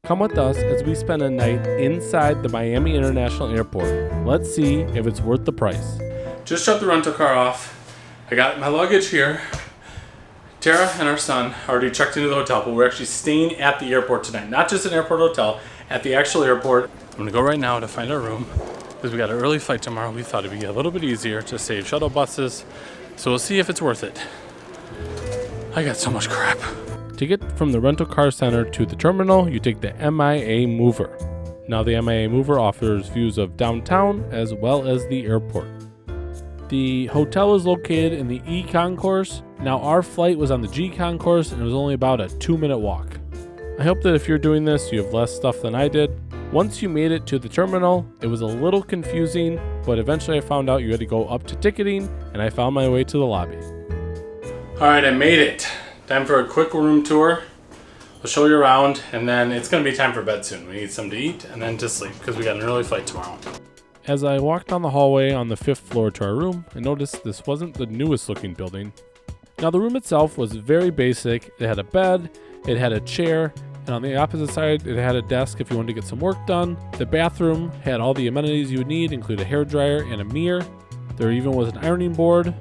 Come with us as we spend a night inside the Miami International Airport. Let's see if it's worth the price. Just shut the rental car off. I got my luggage here. Tara and our son already checked into the hotel, but we're actually staying at the airport tonight. Not just an airport hotel, at the actual airport. I'm gonna go right now to find our room because we got an early flight tomorrow. We thought it'd be a little bit easier to save shuttle buses. So we'll see if it's worth it. I got so much crap. To get from the rental car center to the terminal, you take the MIA Mover. Now the MIA Mover offers views of downtown as well as the airport. The hotel is located in the E concourse. Now our flight was on the G concourse and it was only about a 2-minute walk. I hope that if you're doing this, you have less stuff than I did. Once you made it to the terminal, it was a little confusing, but eventually I found out you had to go up to ticketing and I found my way to the lobby. All right, I made it. Time for a quick room tour. We'll show you around, and then it's going to be time for bed soon. We need something to eat and then to sleep because we got an early flight tomorrow. As I walked down the hallway on the 5th floor to our room, I noticed this wasn't the newest looking building. Now the room itself was very basic. It had a bed, it had a chair, and on the opposite side it had a desk if you wanted to get some work done. The bathroom had all the amenities you would need, including a hairdryer and a mirror. There even was an ironing board.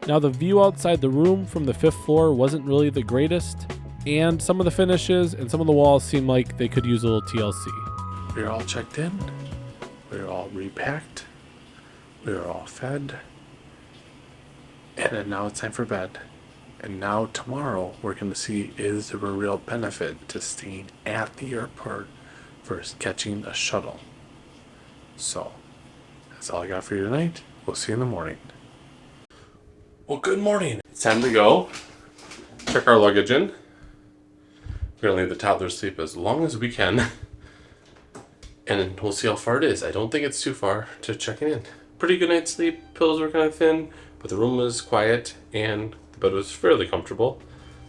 Now the view outside the room from the 5th floor wasn't really the greatest, and some of the finishes and some of the walls seemed like they could use a little TLC. We're all checked in, we're all repacked, we're all fed, and then now it's time for bed. And now tomorrow we're going to see is there a real benefit to staying at the airport versus catching a shuttle. So, that's all I got for you tonight. We'll see you in the morning. Well, good morning. It's time to go. Check our luggage in. We're going to leave the toddler sleep as long as we can. And we'll see how far it is. I don't think it's too far to checking in. Pretty good night's sleep. Pillows were kind of thin, but the room was quiet and the bed was fairly comfortable.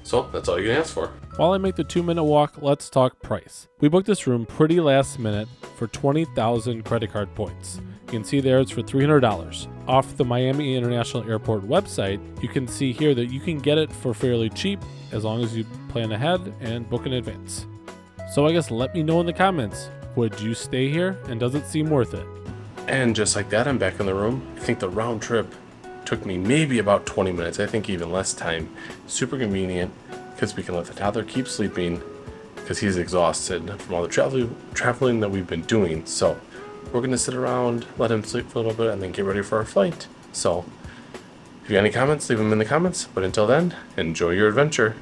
So that's all you can ask for. While I make the 2-minute walk, let's talk price. We booked this room pretty last minute for 20,000 credit card points. You can see there it's for $300. Off the Miami International Airport website, you can see here that you can get it for fairly cheap as long as you plan ahead and book in advance. So I guess let me know in the comments, would you stay here and does it seem worth it? And just like that, I'm back in the room. I think the round trip took me maybe about 20 minutes. I think even less time. Super convenient because we can let the toddler keep sleeping because he's exhausted from all the traveling that we've been doing. So we're going to sit around, let him sleep for a little bit, and then get ready for our flight. So if you have any comments, leave them in the comments. But until then, enjoy your adventure.